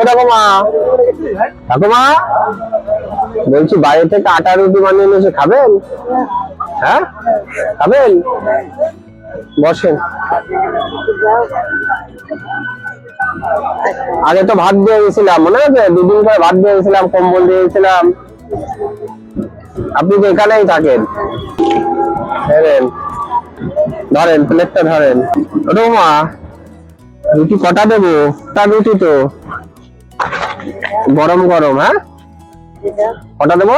ঠাকুমা, ঠাকুমা বলছি বাইরে থেকে আটা রুটি বানিয়ে এনেছে, খাবেন? হ্যাঁ খাবেন, বসেন। আগে তো ভাত দিয়ে গেছিলাম, মনে আছে? দুদিন পরে ভাত দিয়ে গেছিলাম, কম্বল দিয়ে গেছিলাম। আপনি তো এখানেই থাকেন। ধরেন প্লেটটা ধরেন। রোমা রুটি কটা দেবো? তার রুটি তো গরম গরম। হ্যাঁ কটা দেবো?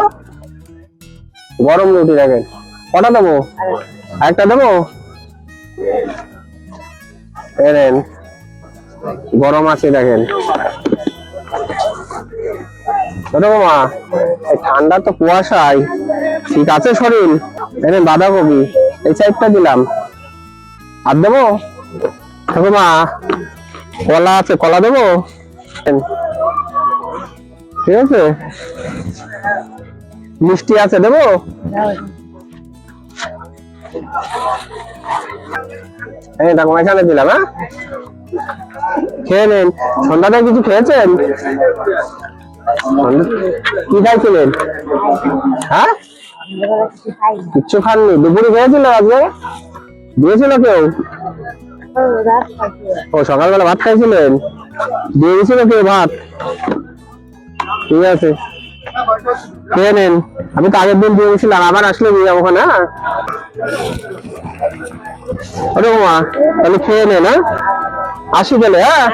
গরম রুটি দেখেন, কটা দেবো? একটা দেবো? গরম আছে দেখেন। মা ঠান্ডা তো কুয়াশায়, ঠিক আছে শরীর? বাঁধাকপি এই সাইডটা দিলাম, আর দেবো? মা কলা আছে, কলা দেবো? ঠিক আছে, মিষ্টি আছে, দেবো? এখানে দিলাম। হ্যাঁ খেয়ে নেন। সন্ধ্যাটা কিছু খেয়েছেন? কি খাইছিলেন? হ্যাঁ কিচ্ছু খাননি? দুপুরে খেয়েছিল? আজকে দিয়েছিল কেউ? ও সকালবেলা ভাত খাইছিলেন, দিয়ে গেছিল কেউ ভাত? ঠিক আছে খেয়ে নেন। আমি তো আগের দিন দিয়ে গেছিলাম, আবার আসলে দিয়ে যাবো ওখানে। হ্যাঁ তাহলে খেয়ে নেন। হ্যাঁ আসি গেলে। হ্যাঁ।